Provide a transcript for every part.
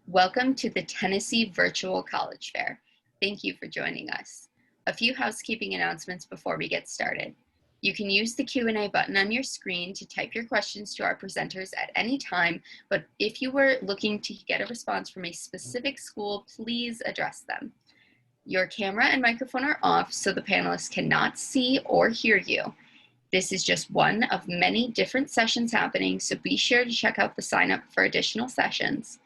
Welcome to the Tennessee Virtual College Fair. Thank you for joining us. A few housekeeping announcements before we get started. You can use the Q&A button on your screen to type your questions to our presenters at any time, but if you were looking to get a response from a specific school, please address them. Your camera and microphone are off, so the panelists cannot see or hear you. This is just one of many different sessions happening, so be sure to check out the sign up for additional sessions.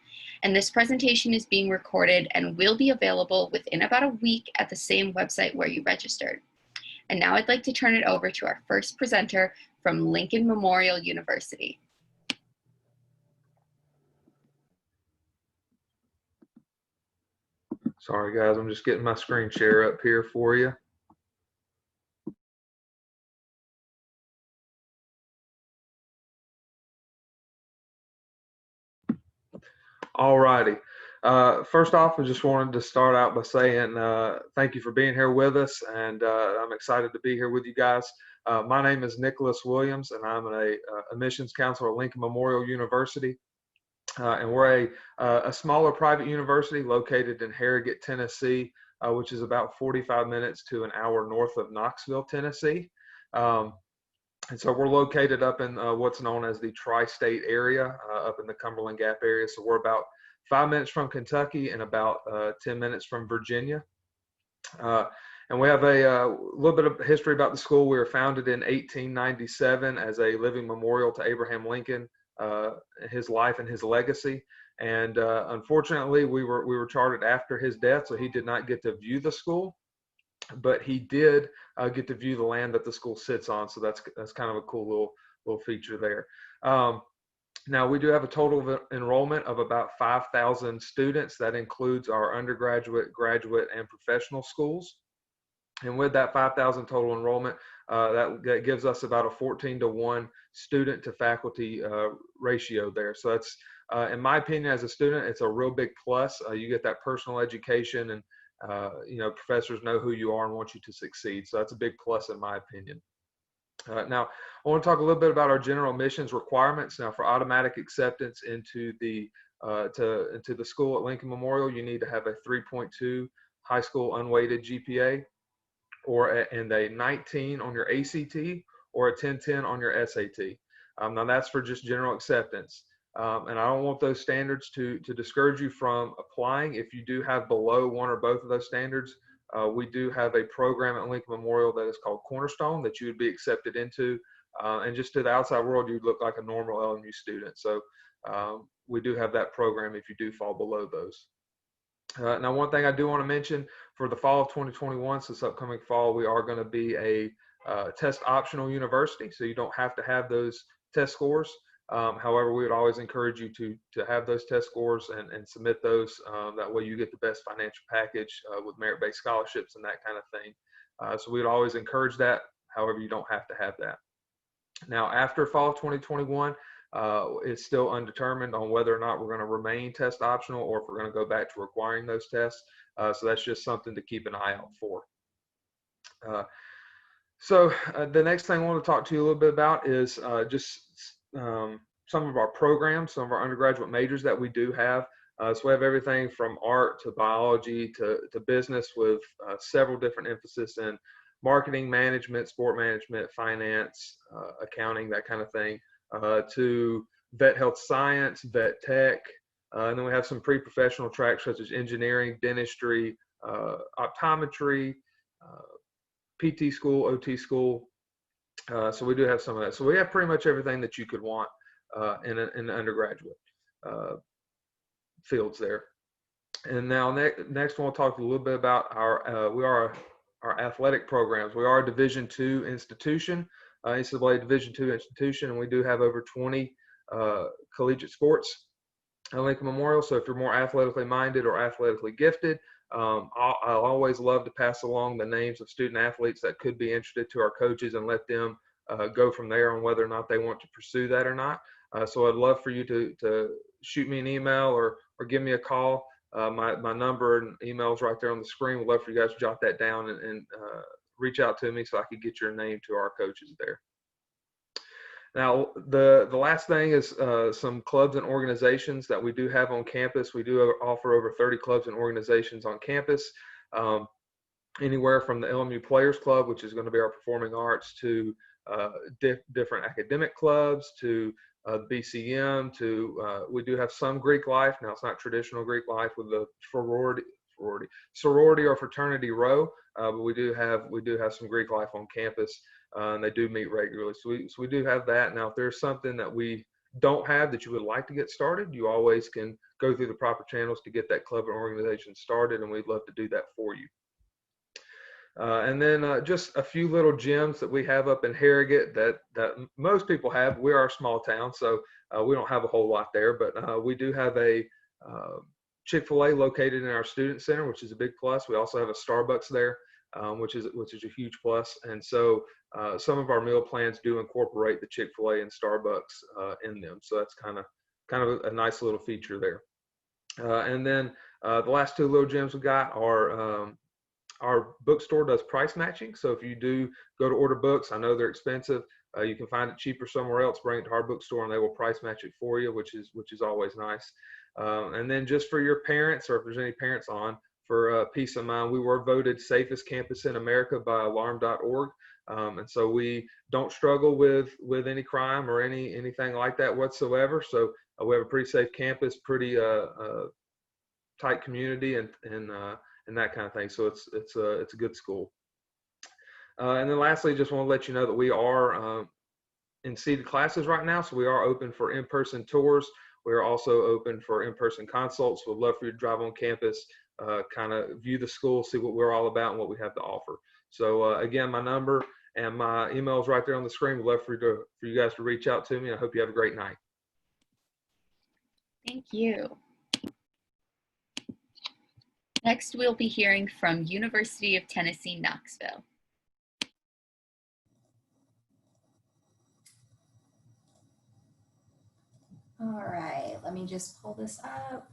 And this presentation is being recorded and will be available within about a week at the same website where you registered. And now I'd like to turn it over to our first presenter from Lincoln Memorial University. Sorry guys, I'm just getting my screen share up here for you. All righty. First off, I just wanted to start out by saying thank you for being here with us, and I'm excited to be here with you guys. My name is Nicholas Williams, and I'm an admissions counselor at Lincoln Memorial University. And we're a smaller private university located in Harrogate, Tennessee, which is about 45 minutes to an hour north of Knoxville, Tennessee. And so we're located up in what's known as the tri-state area, up in the Cumberland Gap area. So we're about 5 minutes from Kentucky and about 10 minutes from Virginia. And we have a little bit of history about the school. We were founded in 1897 as a living memorial to Abraham Lincoln, his life and his legacy. And unfortunately, we were chartered after his death, so he did not get to view the school. But he did get to view the land that the school sits on, so that's kind of a cool little feature there. Now we do have a total of enrollment of about 5,000 students. That includes our undergraduate, graduate, and professional schools. And with that 5,000 total enrollment, that gives us about a 14-to-1 student to faculty ratio there. So that's, in my opinion, as a student, it's a real big plus. You get that personal education, and professors know who you are and want you to succeed. So that's a big plus in my opinion. Now, I want to talk a little bit about our general admissions requirements. Now, for automatic acceptance into the school at Lincoln Memorial, you need to have a 3.2 high school unweighted GPA, and a 19 on your ACT, or a 1010 on your SAT. Now, that's for just general acceptance. And I don't want those standards to discourage you from applying. If you do have below one or both of those standards, we do have a program at Lincoln Memorial that is called Cornerstone that you would be accepted into. And just to the outside world, you'd look like a normal LMU student. So we do have that program if you do fall below those. Now, one thing I do want to mention, for the fall of 2021, so this upcoming fall, we are going to be a test optional university. So you don't have to have those test scores. However, we would always encourage you to have those test scores and submit those. That way you get the best financial package with merit-based scholarships and that kind of thing. So we would always encourage that. However, you don't have to have that. Now, after fall of 2021, it's still undetermined on whether or not we're going to remain test optional or if we're going to go back to requiring those tests. So that's just something to keep an eye out for. So the next thing I want to talk to you a little bit about is some of our programs, some of our undergraduate majors that we do have. So we have everything from art to biology to business, with several different emphasis in marketing, management, sport management, finance, accounting, that kind of thing, to vet health science, vet tech. And then we have some pre-professional tracks such as engineering, dentistry, optometry, PT school, OT school. So we do have some of that. So we have pretty much everything that you could want in the undergraduate fields there. And now next we'll talk a little bit about our athletic programs. We are a Division II institution, NCAA Division II institution, and we do have over 20 collegiate sports at Lincoln Memorial. So if you're more athletically minded or athletically gifted, I'll always love to pass along the names of student athletes that could be interested to our coaches and let them go from there on whether or not they want to pursue that or not. So I'd love for you to shoot me an email or give me a call. My number and email is right there on the screen. We'd love for you guys to jot that down and reach out to me so I could get your name to our coaches there. Now, the last thing is some clubs and organizations that we do have on campus. We do offer over 30 clubs and organizations on campus, anywhere from the LMU Players Club, which is going to be our performing arts, to different academic clubs, to BCM, to we do have some Greek life. Now, it's not traditional Greek life with the sorority or fraternity row, but we do have some Greek life on campus, and they do meet regularly. So we do have that. Now, if there's something that we don't have that you would like to get started, you always can go through the proper channels to get that club or organization started, and we'd love to do that for you. And then just a few little gems that we have up in Harrogate that most people have. We are a small town, so we don't have a whole lot there, but we do have a Chick-fil-A located in our student center, which is a big plus. We also have a Starbucks there, which is a huge plus. And so some of our meal plans do incorporate the Chick-fil-A and Starbucks in them. So that's kind of a nice little feature there. And then the last two little gems we got are our bookstore does price matching. So if you do go to order books, I know they're expensive, you can find it cheaper somewhere else, bring it to our bookstore, and they will price match it for you, which is always nice. And then just for your parents, or if there's any parents on, for peace of mind, we were voted safest campus in America by alarm.org. And so we don't struggle with any crime or anything like that whatsoever. So we have a pretty safe campus, pretty tight community, and that kind of thing. So it's a good school. And then lastly, just want to let you know that we are in seated classes right now. So we are open for in-person tours. We are also open for in-person consults. We'd love for you to drive on campus, kind of view the school, see what we're all about and what we have to offer. So again, my number and my email is right there on the screen. We'd love for you guys to reach out to me. I hope you have a great night. Thank you. Next, we'll be hearing from University of Tennessee, Knoxville. All right, let me just pull this up.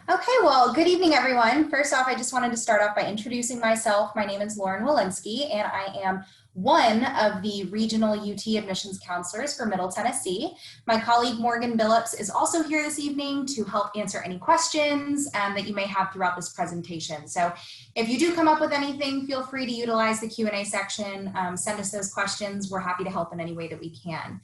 Okay, well, good evening, everyone. First off, I just wanted to start off by introducing myself. My name is Lauren Walensky, and I am one of the regional UT admissions counselors for Middle Tennessee. My colleague Morgan Billups is also here this evening to help answer any questions that you may have throughout this presentation. So if you do come up with anything, feel free to utilize the Q&A section, send us those questions. We're happy to help in any way that we can.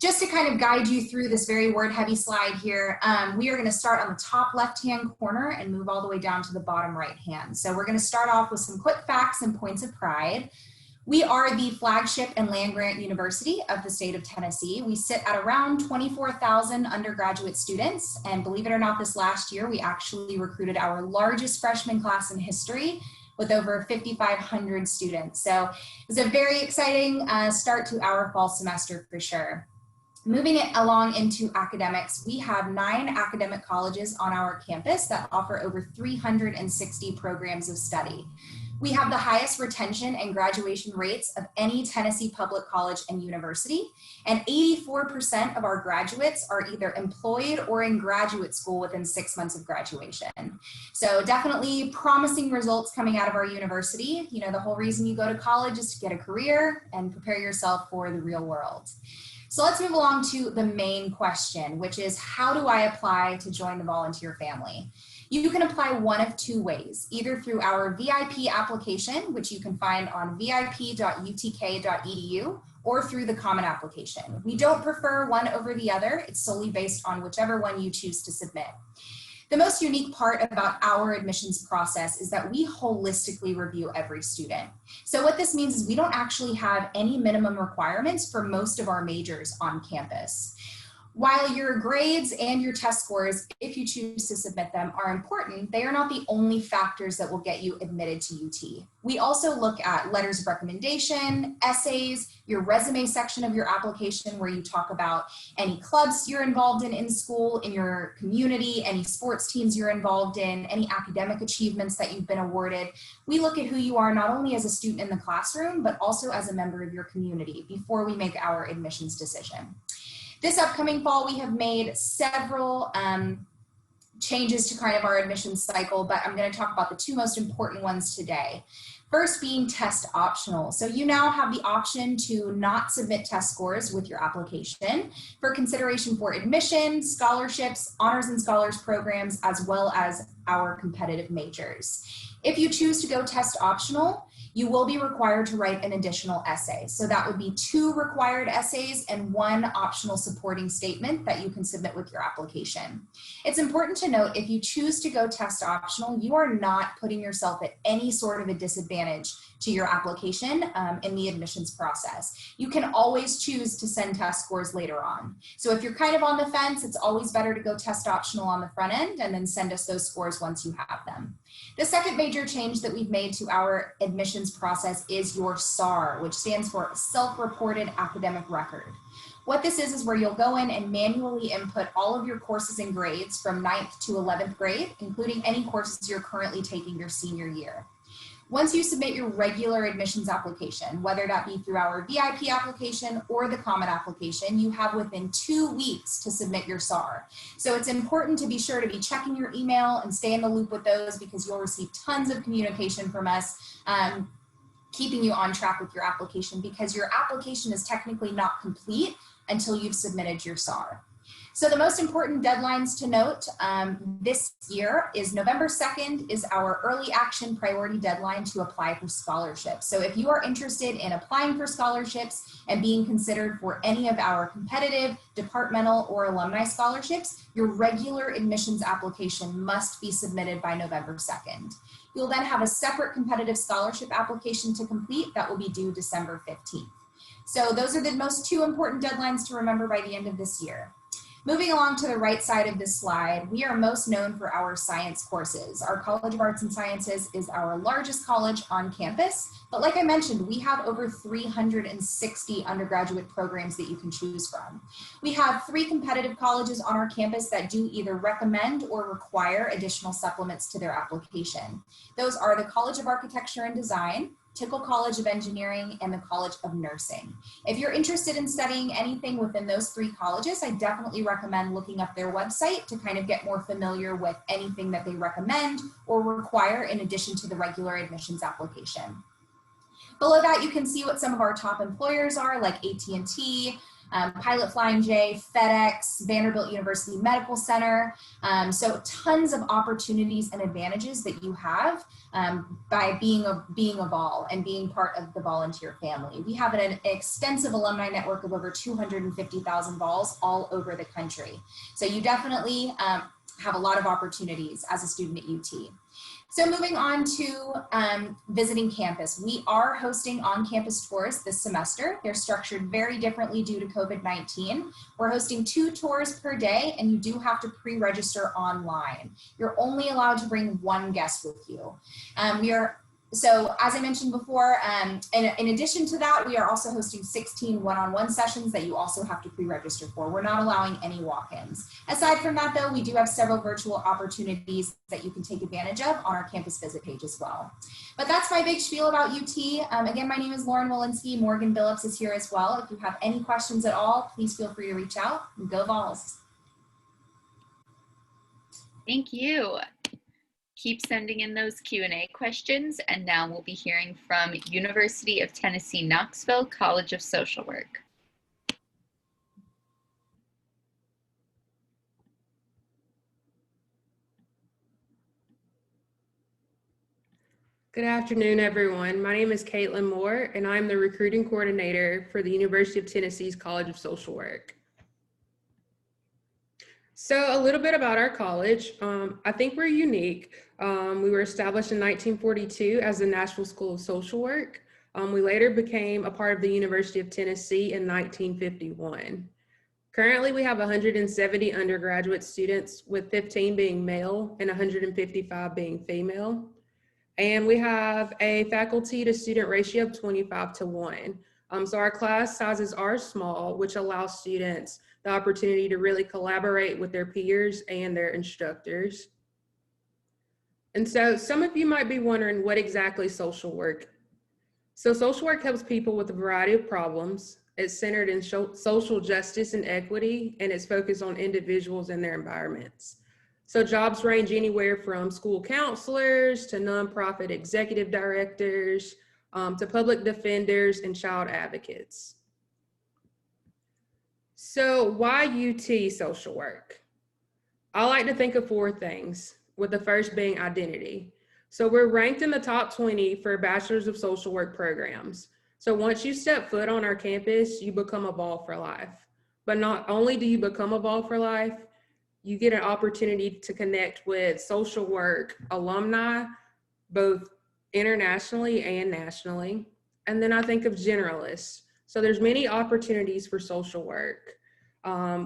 Just to kind of guide you through this very word-heavy slide here, we are going to start on the top left-hand corner and move all the way down to the bottom right-hand. So we're going to start off with some quick facts and points of pride. We are the flagship and land-grant university of the state of Tennessee. We sit at around 24,000 undergraduate students, and believe it or not, this last year we actually recruited our largest freshman class in history with over 5,500 students. So it was a very exciting start to our fall semester for sure. Moving it along into academics, we have 9 academic colleges on our campus that offer over 360 programs of study. We have the highest retention and graduation rates of any Tennessee public college and university, and 84% of our graduates are either employed or in graduate school within 6 months of graduation. So definitely promising results coming out of our university. You know, the whole reason you go to college is to get a career and prepare yourself for the real world. So let's move along to the main question, which is how do I apply to join the volunteer family? You can apply one of 2 ways, either through our VIP application, which you can find on vip.utk.edu, or through the common application. We don't prefer one over the other. It's solely based on whichever one you choose to submit. The most unique part about our admissions process is that we holistically review every student. So what this means is we don't actually have any minimum requirements for most of our majors on campus. While your grades and your test scores, if you choose to submit them, are important, they are not the only factors that will get you admitted to UT. We also look at letters of recommendation, essays, your resume section of your application where you talk about any clubs you're involved in school, in your community, any sports teams you're involved in, any academic achievements that you've been awarded. We look at who you are not only as a student in the classroom, but also as a member of your community before we make our admissions decision. This upcoming fall, we have made several changes to kind of our admissions cycle, but I'm going to talk about the 2 most important ones today. First being test optional. So you now have the option to not submit test scores with your application for consideration for admission, scholarships, honors and scholars programs, as well as our competitive majors. If you choose to go test optional, you will be required to write an additional essay. So that would be 2 required essays and 1 optional supporting statement that you can submit with your application. It's important to note, if you choose to go test optional, you are not putting yourself at any sort of a disadvantage to your application in the admissions process. You can always choose to send test scores later on. So if you're kind of on the fence, it's always better to go test optional on the front end and then send us those scores once you have them. The second major change that we've made to our admissions process is your SAR, which stands for Self-Reported Academic Record. What this is where you'll go in and manually input all of your courses and grades from 9th to 11th grade, including any courses you're currently taking your senior year. Once you submit your regular admissions application, whether that be through our VIP application or the Common application, you have within 2 weeks to submit your SAR. So it's important to be sure to be checking your email and stay in the loop with those, because you'll receive tons of communication from us keeping you on track with your application, because your application is technically not complete until you've submitted your SAR. So the most important deadlines to note this year is November 2nd is our early action priority deadline to apply for scholarships. So if you are interested in applying for scholarships and being considered for any of our competitive, departmental, or alumni scholarships, your regular admissions application must be submitted by November 2nd. You'll then have a separate competitive scholarship application to complete that will be due December 15th. So those are the most 2 important deadlines to remember by the end of this year. Moving along to the right side of this slide, we are most known for our science courses. Our College of Arts and Sciences is our largest college on campus, but like I mentioned, we have over 360 undergraduate programs that you can choose from. We have 3 competitive colleges on our campus that do either recommend or require additional supplements to their application. Those are the College of Architecture and Design, Tickle College of Engineering, and the College of Nursing. If you're interested in studying anything within those 3 colleges, I definitely recommend looking up their website to kind of get more familiar with anything that they recommend or require in addition to the regular admissions application. Below that, you can see what some of our top employers are, like AT&T, Pilot Flying J, FedEx, Vanderbilt University Medical Center. So tons of opportunities and advantages that you have by being a vol and being part of the volunteer family. We have an extensive alumni network of over 250,000 vols all over the country. So you definitely have a lot of opportunities as a student at UT. So moving on to visiting campus, we are hosting on-campus tours this semester. They're structured very differently due to COVID-19. We're hosting 2 tours per day, and you do have to pre-register online. You're only allowed to bring 1 guest with you. So as I mentioned before, in addition to that, we are also hosting 16 one-on-one sessions that you also have to pre-register for. We're not allowing any walk-ins. Aside from that, though, we do have several virtual opportunities that you can take advantage of on our campus visit page as well. But that's my big spiel about UT. Again, my name is Lauren Walensky. Morgan Billups is here as well. If you have any questions at all, please feel free to reach out. Go Vols. Thank you. Keep sending in those Q&A questions, and now we'll be hearing from University of Tennessee, Knoxville, College of Social Work. Good afternoon, everyone. My name is Caitlin Moore, and I'm the recruiting coordinator for the University of Tennessee's College of Social Work. So a little bit about our college. I think we're unique. We were established in 1942 as the Nashville School of Social Work. We later became a part of the University of Tennessee in 1951. Currently, we have 170 undergraduate students, with 15 being male and 155 being female. And we have a faculty to student ratio of 25:1. So our class sizes are small, which allows students the opportunity to really collaborate with their peers and their instructors. And so some of you might be wondering what exactly social work. So social work helps people with a variety of problems. It's centered in social justice and equity, and it's focused on individuals and their environments. So jobs range anywhere from school counselors to nonprofit executive directors to public defenders and child advocates. So why UT social work? I like to think of 4 things, with the first being identity. So we're ranked in the top 20 for Bachelor's of Social Work programs. So once you step foot on our campus, you become Evolve for Life. But not only do you become Evolve for Life, you get an opportunity to connect with social work alumni, both internationally and nationally. And then I think of generalists. So there's many opportunities for social work.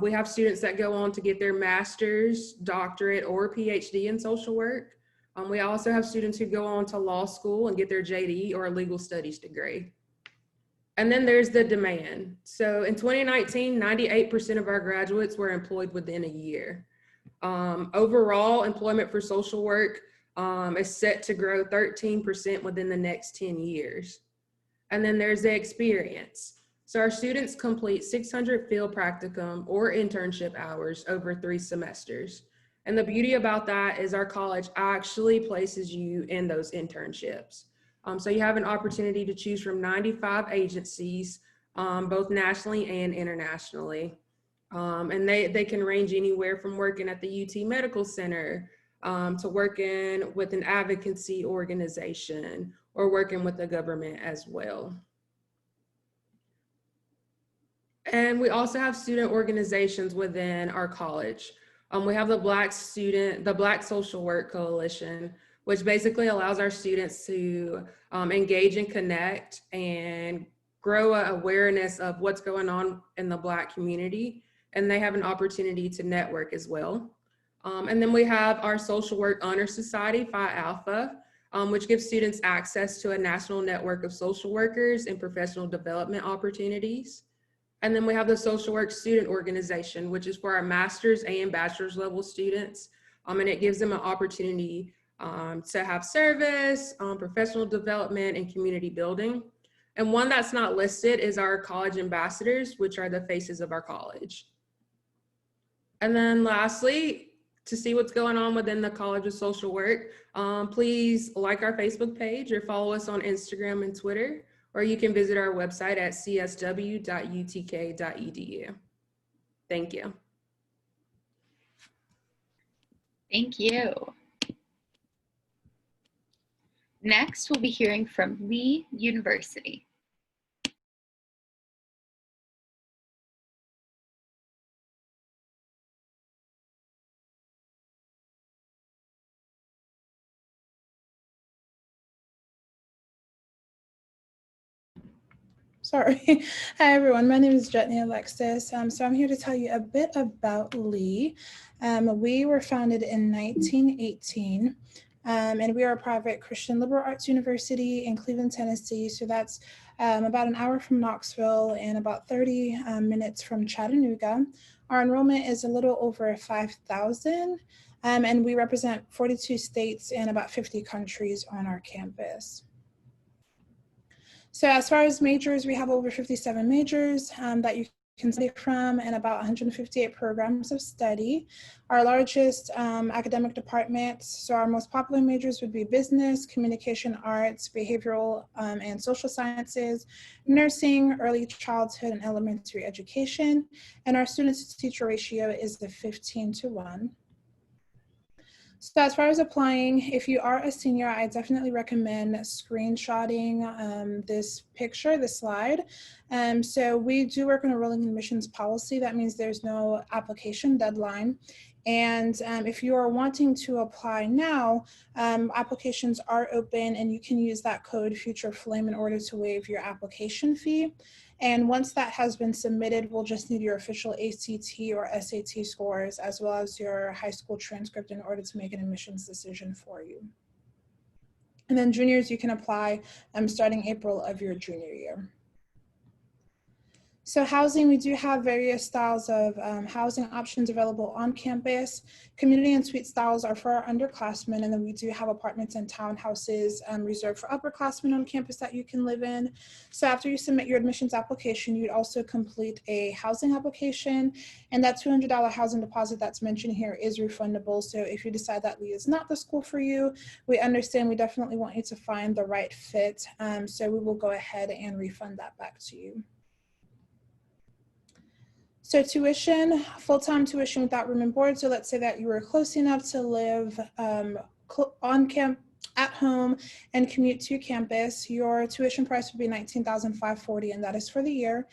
We have students that go on to get their master's, doctorate, or PhD in social work. We also have students who go on to law school and get their JD or a legal studies degree. And then there's the demand. So in 2019, 98% of our graduates were employed within a year. Overall, employment for social work is set to grow 13% within the next 10 years. And then there's the experience. So our students complete 600 field practicum or internship hours over 3 semesters. And the beauty about that is our college actually places you in those internships. So you have an opportunity to choose from 95 agencies, both nationally and internationally. And they can range anywhere from working at the UT Medical Center to working with an advocacy organization or working with the government as well. And we also have student organizations within our college. We have the Black Social Work Coalition, which basically allows our students to engage and connect and grow an awareness of what's going on in the Black community. And they have an opportunity to network as well. And then we have our Social Work Honor Society, Phi Alpha, which gives students access to a national network of social workers and professional development opportunities. And then we have the Social Work Student Organization, which is for our master's and bachelor's level students. And it gives them an opportunity to have service, professional development, and community building. And one that's not listed is our college ambassadors, which are the faces of our college. And then lastly, to see what's going on within the College of Social Work, please like our Facebook page or follow us on Instagram and Twitter, or you can visit our website at csw.utk.edu. Thank you. Thank you. Next, we'll be hearing from Lee University. Sorry. Hi, everyone. My name is Jetney Alexis. So I'm here to tell you a bit about Lee. We were founded in 1918, and we are a private Christian liberal arts university in Cleveland, Tennessee. So that's about an hour from Knoxville and about 30 minutes from Chattanooga. Our enrollment is a little over 5,000, and we represent 42 states and about 50 countries on our campus. So as far as majors, we have over 57 majors that you can study from and about 158 programs of study. Our largest academic departments, so our most popular majors would be business, communication arts, behavioral and social sciences, nursing, early childhood and elementary education. And our student to teacher ratio is the 15:1. So as far as applying, if you are a senior, I definitely recommend screenshotting this picture, this slide. So we do work on a rolling admissions policy. That means there's no application deadline. And if you are wanting to apply now, applications are open and you can use that code FutureFlame in order to waive your application fee. And once that has been submitted, we'll just need your official ACT or SAT scores, as well as your high school transcript in order to make an admissions decision for you. And then juniors, you can apply starting April of your junior year. So housing, we do have various styles of housing options available on campus. Community and suite styles are for our underclassmen, and then we do have apartments and townhouses reserved for upperclassmen on campus that you can live in. So after you submit your admissions application, you'd also complete a housing application, and that $200 housing deposit that's mentioned here is refundable. So if you decide that Lee is not the school for you, we understand. We definitely want you to find the right fit. So we will go ahead and refund that back to you. So tuition, full-time tuition without room and board. So let's say that you were close enough to live at home and commute to campus. Your tuition price would be $19,540, and that is for the year.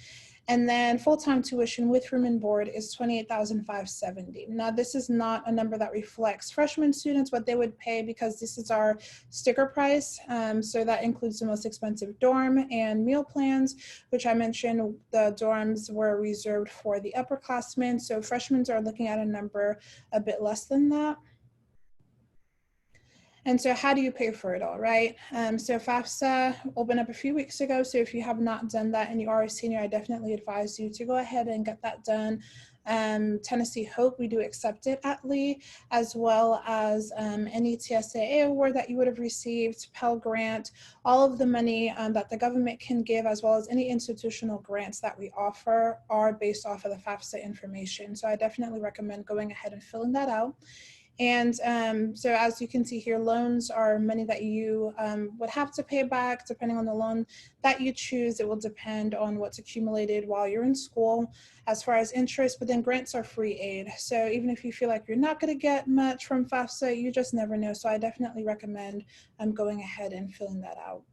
And then full-time tuition with room and board is $28,570. Now, this is not a number that reflects freshman students, what they would pay, because this is our sticker price. So that includes the most expensive dorm and meal plans, which I mentioned the dorms were reserved for the upperclassmen. So freshmen are looking at a number a bit less than that. And so how do you pay for it all, right? So FAFSA opened up a few weeks ago. So if you have not done that and you are a senior, I definitely advise you to go ahead and get that done. Tennessee Hope, we do accept it at Lee, as well as any TSAA award that you would have received, Pell Grant, all of the money that the government can give, as well as any institutional grants that we offer are based off of the FAFSA information. So I definitely recommend going ahead and filling that out. And so as you can see here, loans are money that you would have to pay back depending on the loan that you choose. It will depend on what's accumulated while you're in school as far as interest, but then grants are free aid. So even if you feel like you're not going to get much from FAFSA, you just never know. So I definitely recommend going ahead and filling that out.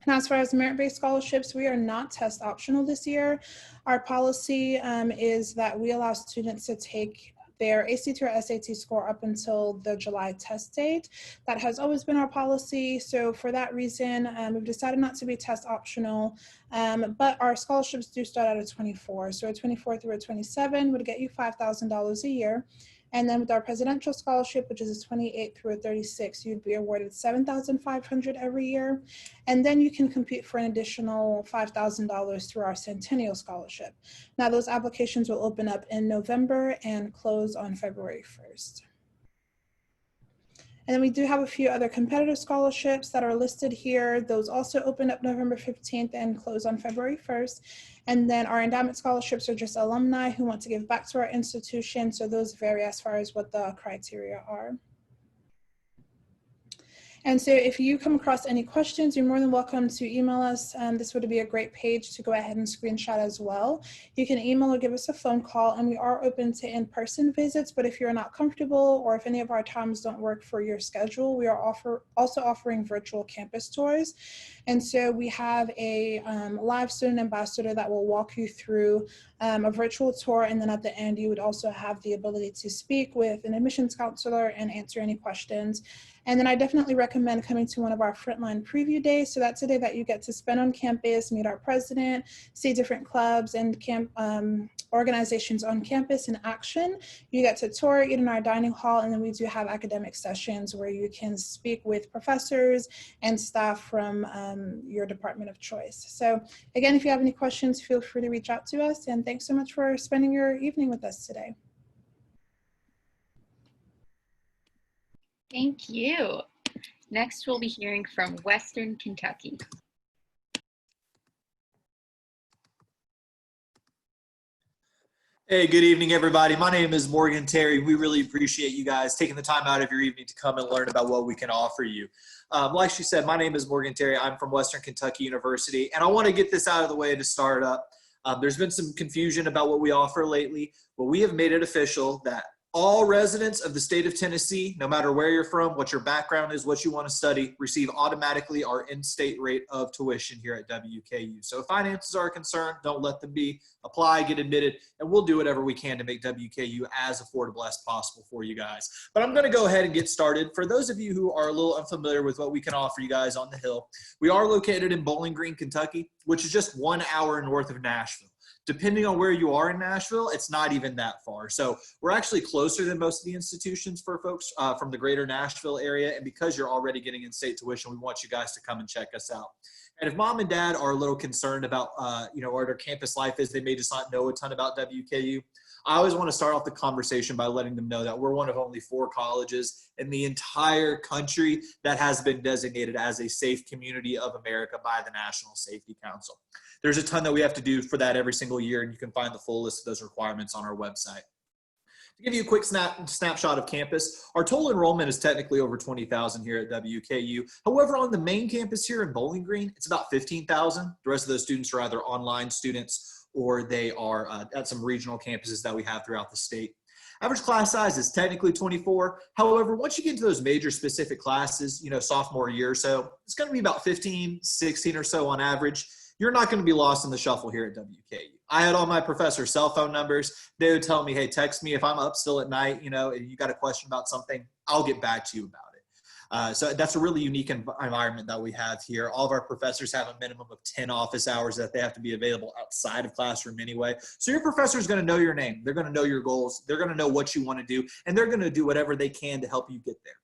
Now, as far as merit-based scholarships, we are not test optional this year. Our policy is that we allow students to take their ACT or SAT score up until the July test date. That has always been our policy. So for that reason, we've decided not to be test optional, but our scholarships do start out at 24. So a 24 through a 27 would get you $5,000 a year. And then with our presidential scholarship, which is a 28 through a 36, you'd be awarded $7,500 every year. And then you can compete for an additional $5,000 through our centennial scholarship. Now, those applications will open up in November and close on February 1st. And then we do have a few other competitive scholarships that are listed here. Those also open up November 15th and close on February 1st. And then our endowment scholarships are just alumni who want to give back to our institution. So those vary as far as what the criteria are. And so if you come across any questions, you're more than welcome to email us. This would be a great page to go ahead and screenshot as well. You can email or give us a phone call, and we are open to in-person visits, but if you're not comfortable or if any of our times don't work for your schedule, we are also offering virtual campus tours. And so we have a live student ambassador that will walk you through a virtual tour, and then at the end, you would also have the ability to speak with an admissions counselor and answer any questions. And then I definitely recommend coming to one of our frontline preview days. So that's a day that you get to spend on campus, meet our president, see different clubs and organizations on campus in action. You get to tour, eat in our dining hall, and then we do have academic sessions where you can speak with professors and staff from your department of choice. So again, if you have any questions, feel free to reach out to us. And thanks so much for spending your evening with us today. Thank you. Next, we'll be hearing from Western Kentucky. Hey, good evening, everybody. My name is Morgan Terry. We really appreciate you guys taking the time out of your evening to come and learn about what we can offer you. Like she said, my name is Morgan Terry. I'm from Western Kentucky University, and I want to get this out of the way to start up. There's been some confusion about what we offer lately, but we have made it official that all residents of the state of Tennessee, no matter where you're from, what your background is, what you want to study, receive automatically our in-state rate of tuition here at WKU. So if finances are a concern, don't let them be. Apply, get admitted, and we'll do whatever we can to make WKU as affordable as possible for you guys. But I'm going to go ahead and get started. For those of you who are a little unfamiliar with what we can offer you guys on the Hill, we are located in Bowling Green, Kentucky, which is just 1 hour north of Nashville. Depending on where you are in Nashville, it's not even that far. So we're actually closer than most of the institutions for folks from the greater Nashville area. And because you're already getting in-state tuition, we want you guys to come and check us out. And if mom and dad are a little concerned about, what their campus life is, they may just not know a ton about WKU. I always want to start off the conversation by letting them know that we're one of only 4 colleges in the entire country that has been designated as a safe community of America by the National Safety Council. There's a ton that we have to do for that every single year, and you can find the full list of those requirements on our website. To give you a quick snapshot of campus, our total enrollment is technically over 20,000 here at WKU. However, on the main campus here in Bowling Green, it's about 15,000. The rest of those students are either online students or they are at some regional campuses that we have throughout the state. Average class size is technically 24. However, once you get into those major specific classes, sophomore year or so, it's going to be about 15, 16 or so on average. You're not going to be lost in the shuffle here at WKU. I had all my professors' cell phone numbers. They would tell me, hey, text me if I'm up still at night, and you got a question about something, I'll get back to you about it. So that's a really unique environment that we have here. All of our professors have a minimum of 10 office hours that they have to be available outside of classroom anyway. So your professor is going to know your name. They're going to know your goals. They're going to know what you want to do, and they're going to do whatever they can to help you get there.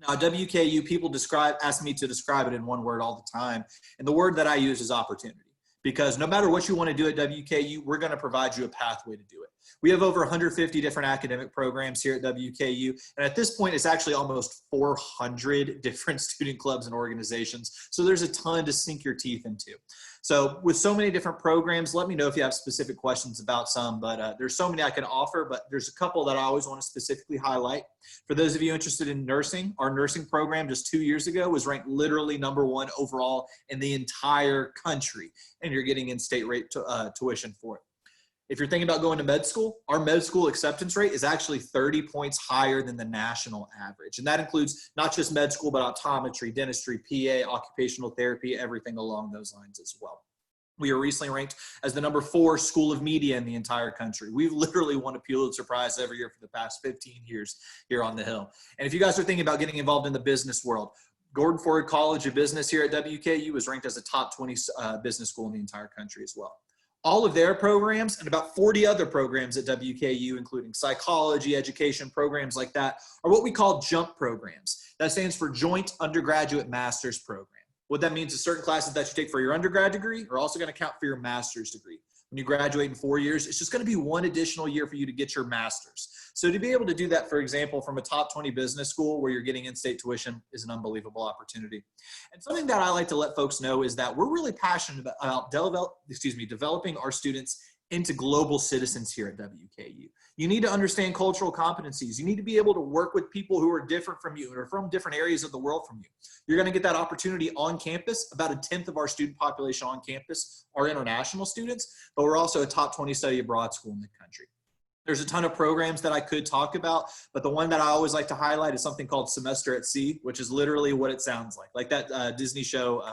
Now, WKU, people ask me to describe it in one word all the time, and the word that I use is opportunity. Because no matter what you want to do at WKU, we're going to provide you a pathway to do it. We have over 150 different academic programs here at WKU, and at this point, it's actually almost 400 different student clubs and organizations. So there's a ton to sink your teeth into. So with so many different programs, let me know if you have specific questions about some, but there's so many I can offer, but there's a couple that I always want to specifically highlight. For those of you interested in nursing, our nursing program just 2 years ago was ranked literally #1 overall in the entire country, and you're getting in-state rate tuition for it. If you're thinking about going to med school, our med school acceptance rate is actually 30 points higher than the national average. And that includes not just med school, but optometry, dentistry, PA, occupational therapy, everything along those lines as well. We were recently ranked as the #4 school of media in the entire country. We've literally won a Pulitzer Prize every year for the past 15 years here on the Hill. And if you guys are thinking about getting involved in the business world, Gordon Ford College of Business here at WKU was ranked as a top 20 business school in the entire country as well. All of their programs and about 40 other programs at WKU, including psychology, education, programs like that, are what we call JUMP programs. That stands for Joint Undergraduate Master's Program. What that means is certain classes that you take for your undergrad degree are also going to count for your master's degree. When you graduate in 4 years, it's just going to be one additional year for you to get your master's. So to be able to do that, for example, from a top 20 business school where you're getting in-state tuition is an unbelievable opportunity. And something that I like to let folks know is that we're really passionate about developing our students into global citizens here at WKU. You need to understand cultural competencies. You need to be able to work with people who are different from you or from different areas of the world from you. You're going to get that opportunity on campus. About 1/10 of our student population on campus are international students, but we're also a top 20 study abroad school in the country. There's a ton of programs that I could talk about, but the one that I always like to highlight is something called Semester at Sea, which is literally what it sounds like that Disney show,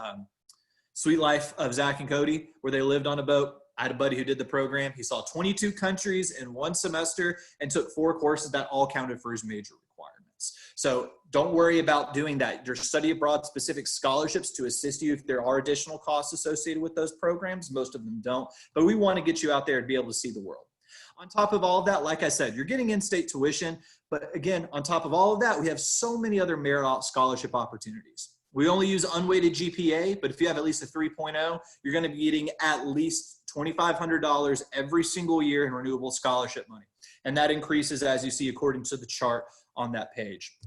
Sweet Life of Zach and Cody, where they lived on a boat. I had a buddy who did the program. He saw 22 countries in one semester and took 4 courses that all counted for his major requirements. So don't worry about doing that. There's study abroad specific scholarships to assist you if there are additional costs associated with those programs. Most of them don't, but we want to get you out there to be able to see the world. On top of all of that, like I said, you're getting in-state tuition, but again, on top of all of that, we have so many other merit scholarship opportunities. We only use unweighted GPA, but if you have at least a 3.0, you're going to be getting at least $2,500 every single year in renewable scholarship money. And that increases, as you see, according to the chart on that page.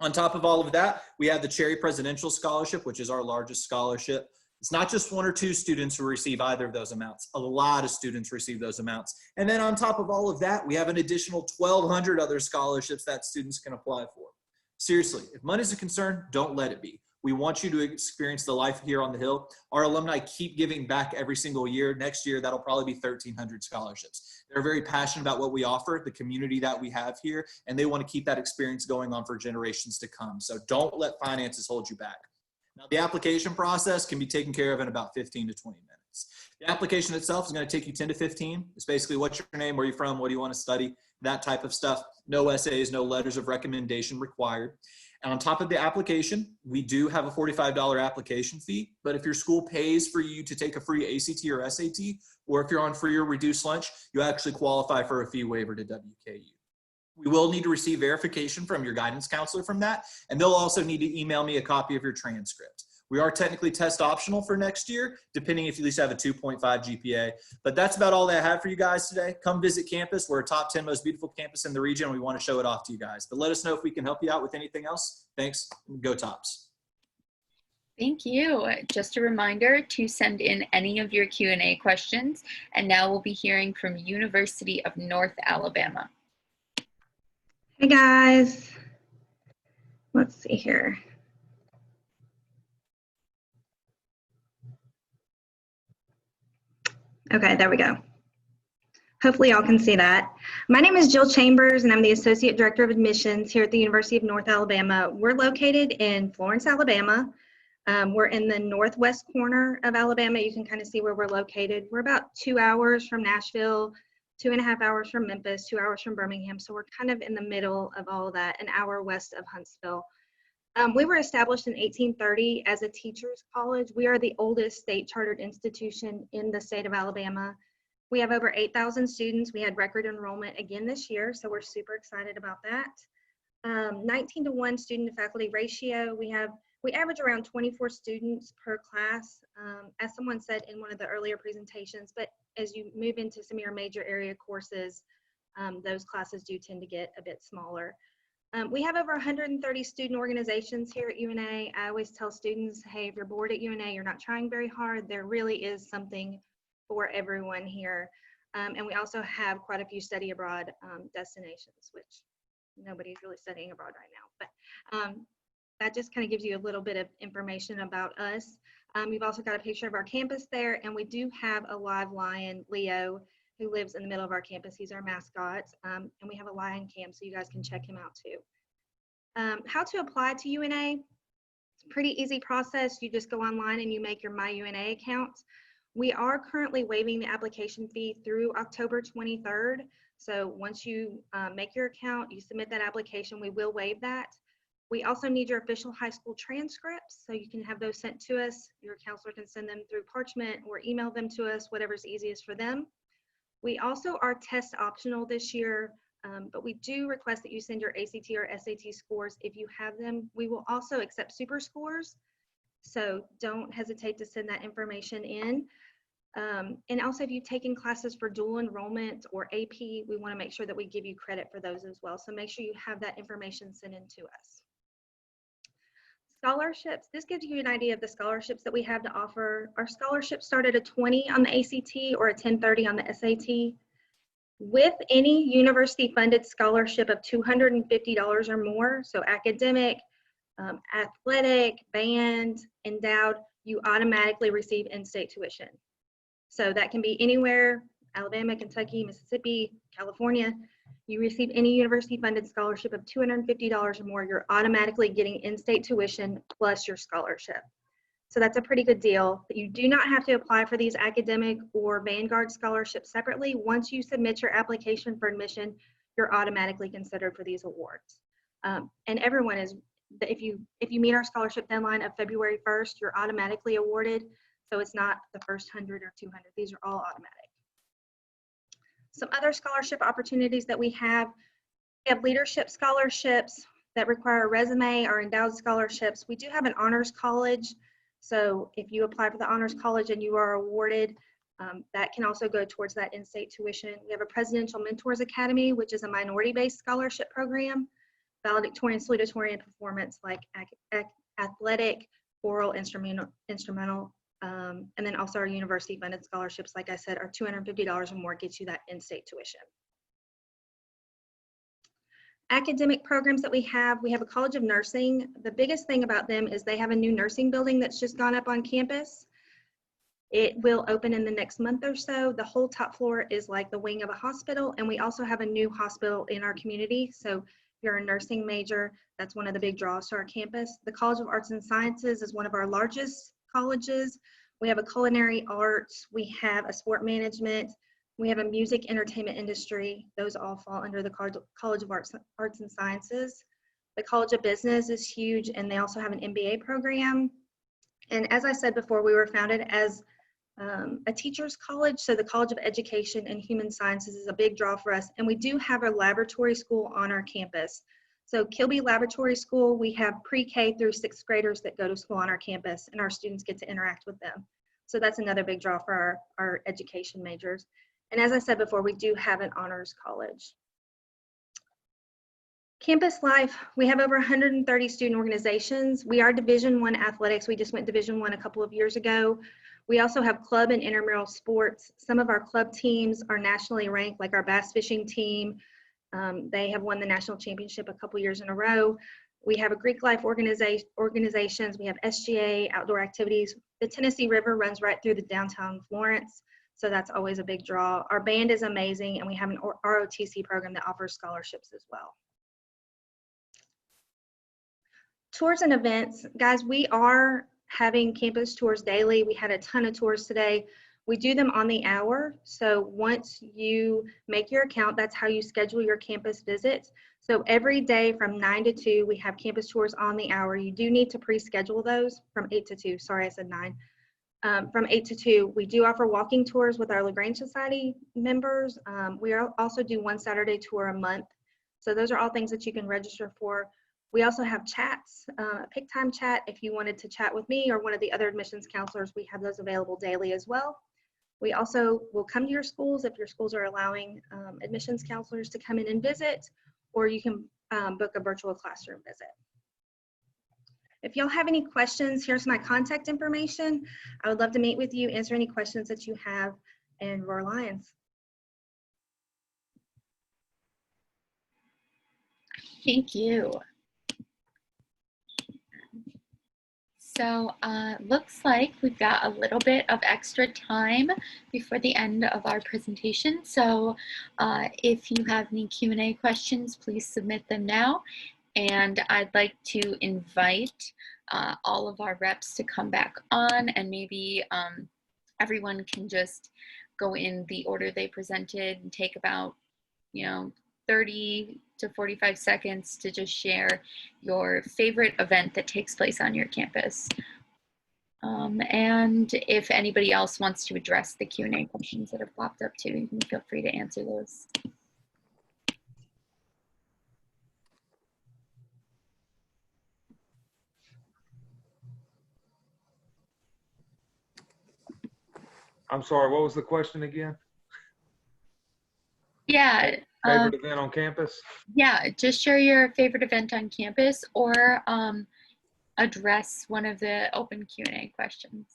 On top of all of that, we have the Cherry Presidential Scholarship, which is our largest scholarship. It's not just 1 or 2 students who receive either of those amounts. A lot of students receive those amounts. And then on top of all of that, we have an additional 1,200 other scholarships that students can apply for. Seriously, if money is a concern, don't let it be. We want you to experience the life here on the Hill. Our alumni keep giving back every single year. Next year, that'll probably be 1,300 scholarships. They're very passionate about what we offer, the community that we have here, and they want to keep that experience going on for generations to come. So don't let finances hold you back. Now, the application process can be taken care of in about 15 to 20 minutes. The application itself is going to take you 10 to 15. It's basically what's your name, where you're from, what do you want to study, that type of stuff. No essays, no letters of recommendation required. And on top of the application, we do have a $45 application fee, but if your school pays for you to take a free ACT or SAT, or if you're on free or reduced lunch, you actually qualify for a fee waiver to WKU. We will need to receive verification from your guidance counselor from that, and they'll also need to email me a copy of your transcript. We are technically test optional for next year, depending if you at least have a 2.5 GPA. But that's about all that I had for you guys today. Come visit campus. We're a top 10 most beautiful campus in the region. And we want to show it off to you guys. But let us know if we can help you out with anything else. Thanks. Go Tops. Thank you. Just a reminder to send in any of your Q&A questions. And now we'll be hearing from University of North Alabama. Hey guys. Let's see here. Okay, there we go. Hopefully y'all can see that. My name is Jill Chambers and I'm the Associate Director of Admissions here at the University of North Alabama. We're located in Florence, Alabama. We're in the northwest corner of Alabama. You can kind of see where we're located. We're about 2 hours from Nashville, 2.5 hours from Memphis, 2 hours from Birmingham. So we're kind of in the middle of all of that, an hour west of Huntsville. We were established in 1830 as a teachers college. We are the oldest state chartered institution in the state of Alabama. We have over 8,000 students. We had record enrollment again this year, so we're super excited about that. 19-to-1 student to faculty ratio. We average around 24 students per class, as someone said in one of the earlier presentations, but as you move into some of your major area courses, those classes do tend to get a bit smaller. We have over 130 student organizations here at UNA. I always tell students, hey, if you're bored at UNA, you're not trying very hard. There really is something for everyone here. And we also have quite a few study abroad destinations, which nobody's really studying abroad right now. But that just kind of gives you a little bit of information about us. We've also got a picture of our campus there, and we do have a live lion, Leo, who lives in the middle of our campus. He's our mascot, and we have a lion cam, so you guys can check him out too. How to apply to UNA? It's a pretty easy process. You just go online and you make your My UNA account. We are currently waiving the application fee through October 23rd. So once you make your account, you submit that application, we will waive that. We also need your official high school transcripts, so you can have those sent to us. Your counselor can send them through parchment or email them to us, whatever's easiest for them. We also are test optional this year, but we do request that you send your ACT or SAT scores if you have them. We will also accept super scores, so don't hesitate to send that information in. And also, if you've taken classes for dual enrollment or AP, we want to make sure that we give you credit for those as well. So make sure you have that information sent in to us. Scholarships. This gives you an idea of the scholarships that we have to offer. Our scholarships start at a 20 on the ACT or a 1030 on the SAT. With any university funded scholarship of $250 or more, so academic, athletic, band, endowed, you automatically receive in-state tuition. So that can be anywhere, Alabama, Kentucky, Mississippi, California. You receive any university funded scholarship of $250 or more, you're automatically getting in-state tuition plus your scholarship. So that's a pretty good deal. But you do not have to apply for these academic or Vanguard scholarships separately. Once you submit your application for admission, you're automatically considered for these awards. And everyone is, if you meet our scholarship deadline of February 1st, you're automatically awarded. So it's not the first 100 or 200. These are all automatic. Some other scholarship opportunities that we have leadership scholarships that require a resume, or endowed scholarships. We do have an honors college. So if you apply for the honors college and you are awarded, that can also go towards that in-state tuition. We have a Presidential Mentors Academy, which is a minority-based scholarship program, valedictorian, salutatorian performance like athletic, oral, instrumental, and then also our university funded scholarships, like I said, are $250 or more, gets you that in-state tuition. Academic programs that we have a College of Nursing. The biggest thing about them is they have a new nursing building that's just gone up on campus. It will open in the next month or so. The whole top floor is like the wing of a hospital, and we also have a new hospital in our community. So if you're a nursing major, that's one of the big draws to our campus. The College of Arts and Sciences is one of our largest colleges. We have a culinary arts, we have a sport management, we have a music entertainment industry. Those all fall under the College of Arts and Sciences. The College of Business is huge, and they also have an MBA program. And as I said before, we were founded as a teacher's college, so the College of Education and Human Sciences is a big draw for us. And we do have a laboratory school on our campus. So Kilby Laboratory School, we have pre-K through 6th graders that go to school on our campus, and our students get to interact with them. So that's another big draw for our education majors. And as I said before, we do have an honors college. Campus life, we have over 130 student organizations. We are Division I athletics. We just went Division I a couple of years ago. We also have club and intramural sports. Some of our club teams are nationally ranked, like our bass fishing team. They have won the national championship a couple years in a row. We have a Greek life organizations. We have SGA, outdoor activities. The Tennessee River runs right through the downtown Florence, so that's always a big draw. Our band is amazing, and we have an ROTC program that offers scholarships as well. Tours and events, guys, we are having campus tours daily. We had a ton of tours today. We do them on the hour. So once you make your account, that's how you schedule your campus visits. So every day from 9 to 2, we have campus tours on the hour. You do need to pre-schedule those from 8 to 2. Sorry, I said 9. From 8 to 2, we do offer walking tours with our LaGrange Society members. We also do one Saturday tour a month. So those are all things that you can register for. We also have chats, pick time chat. If you wanted to chat with me or one of the other admissions counselors, we have those available daily as well. We also will come to your schools if your schools are allowing admissions counselors to come in and visit, or you can book a virtual classroom visit. If y'all have any questions, here's my contact information. I would love to meet with you, answer any questions that you have, and roar Lions. Thank you. So looks like we've got a little bit of extra time before the end of our presentation. So if you have any Q&A questions, please submit them now. And I'd like to invite all of our reps to come back on, and maybe everyone can just go in the order they presented and take about, 30 to 45 seconds to just share your favorite event that takes place on your campus. And if anybody else wants to address the Q&A questions that have popped up too, you can feel free to answer those. I'm sorry, what was the question again? Yeah. Favorite event on campus? Yeah, just share your favorite event on campus, or address one of the open Q&A questions.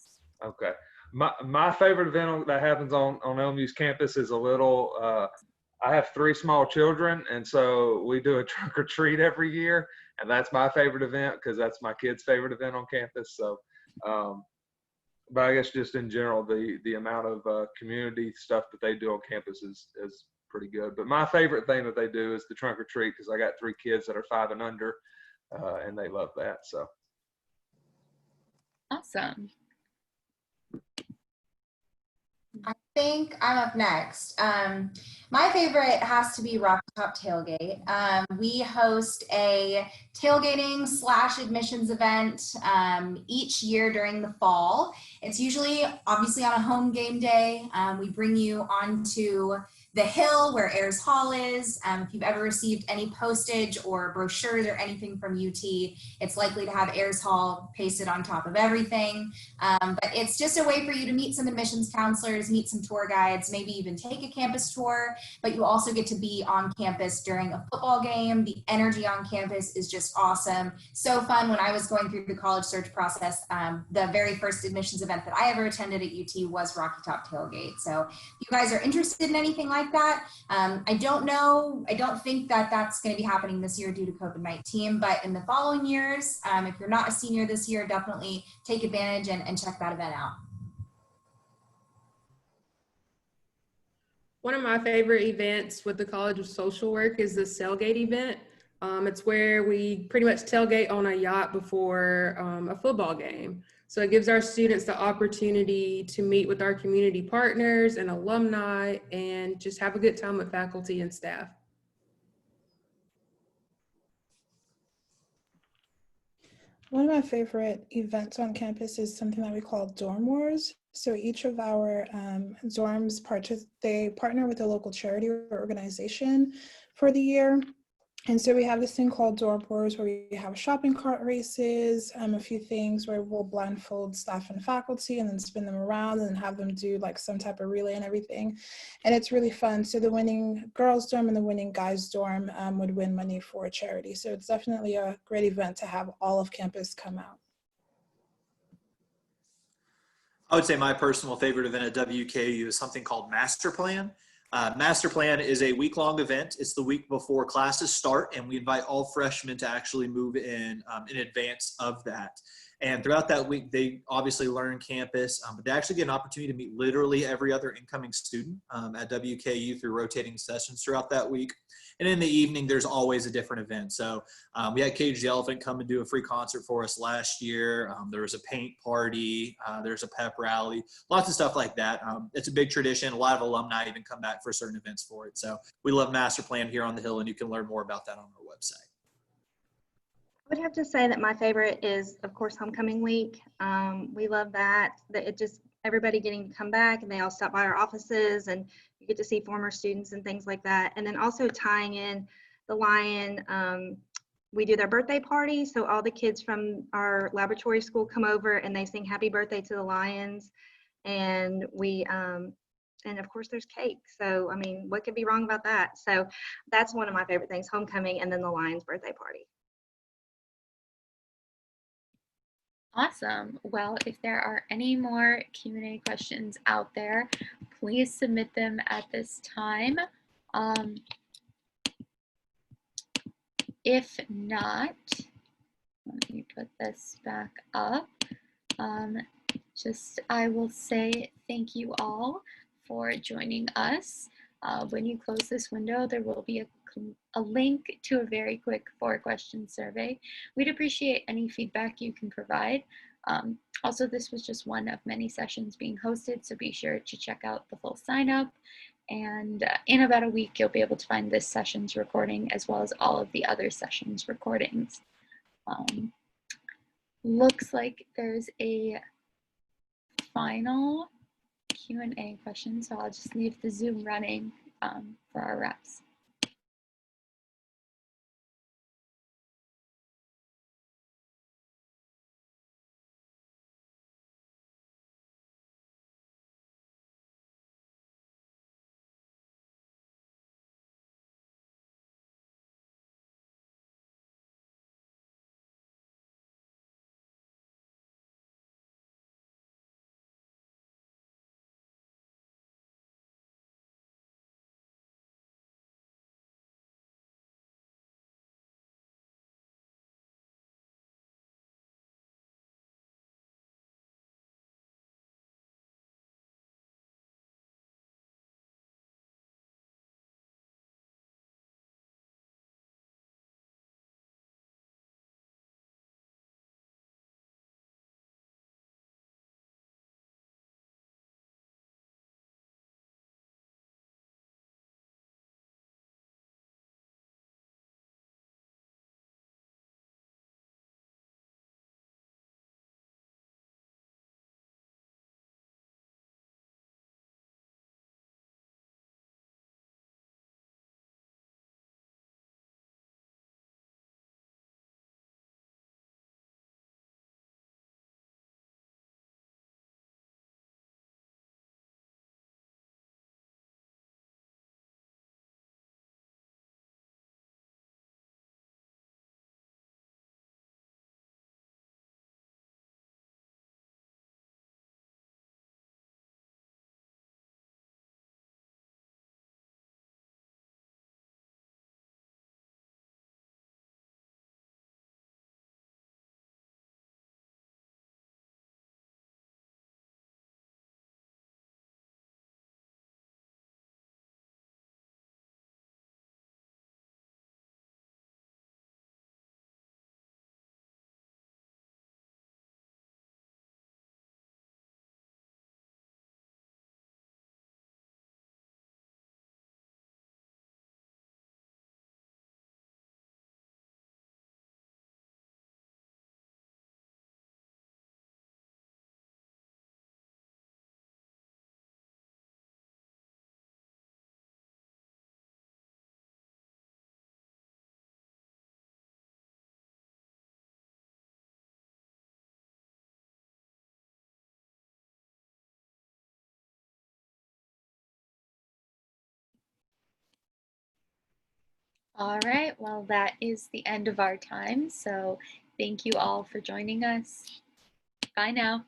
Okay. My favorite event that happens on LMU's campus is a little, I have 3 small children, and so we do a trunk or treat every year, and that's my favorite event because that's my kids' favorite event on campus. So, but I guess just in general, the amount of community stuff that they do on campus is pretty good. But my favorite thing that they do is the trunk or treat, because I got 3 kids that are 5 and under, and they love that. So awesome. I think I'm up next. My favorite has to be Rocky Top Tailgate. We host a tailgating / admissions event each year during the fall. It's usually obviously on a home game day. We bring you onto the hill where Ayers Hall is. If you've ever received any postage or brochures or anything from UT, it's likely to have Ayers Hall pasted on top of everything. But it's just a way for you to meet some admissions counselors, meet some tour guides, maybe even take a campus tour, but you also get to be on campus during a football game. The energy on campus is just awesome. So fun. When I was going through the college search process, the very first admissions event that I ever attended at UT was Rocky Top Tailgate. So if you guys are interested in anything like that, I don't know. I don't think that that's going to be happening this year due to COVID-19, but in the following years, if you're not a senior this year, definitely take advantage and check that event out. One of my favorite events with the College of Social Work is the Sailgate event. It's where we pretty much tailgate on a yacht before a football game. So it gives our students the opportunity to meet with our community partners and alumni and just have a good time with faculty and staff. One of my favorite events on campus is something that we call Dorm Wars. So each of our dorms, they partner with a local charity or organization for the year. And so we have this thing called door tours where we have shopping cart races, a few things where we'll blindfold staff and faculty and then spin them around and have them do like some type of relay and everything. And it's really fun. So the winning girls dorm and the winning guys dorm would win money for a charity. So it's definitely a great event to have all of campus come out. I would say my personal favorite event at WKU is something called Master Plan. Master Plan is a week-long event. It's the week before classes start, and we invite all freshmen to actually move in advance of that. And throughout that week, they obviously learn campus, but they actually get an opportunity to meet literally every other incoming student at WKU through rotating sessions throughout that week. And in the evening, there's always a different event. So we had Cage the Elephant come and do a free concert for us last year. There was a paint party. There's a pep rally, lots of stuff like that. It's a big tradition. A lot of alumni even come back for certain events for it. So we love Master Plan here on the Hill, and you can learn more about that on our website. I would have to say that my favorite is, of course, homecoming week. We love that it just, everybody getting to come back and they all stop by our offices and you get to see former students and things like that. And then also tying in the Lion, we do their birthday party. So all the kids from our laboratory school come over and they sing happy birthday to the Lions. And we, and of course there's cake. So, I mean, what could be wrong about that? So that's one of my favorite things, homecoming and then the Lions birthday party. Awesome. Well, if there are any more Q&A questions out there, please submit them at this time. If not, let me put this back up. I will say thank you all for joining us. When you close this window, there will be a link to a very quick 4-question survey. We'd appreciate any feedback you can provide. Also, this was just one of many sessions being hosted, so be sure to check out the full sign up. And in about a week, you'll be able to find this session's recording as well as all of the other sessions recordings. Looks like there's a final Q&A question, so I'll just leave the Zoom running for our reps. All right, well, that is the end of our time. So thank you all for joining us. Bye now.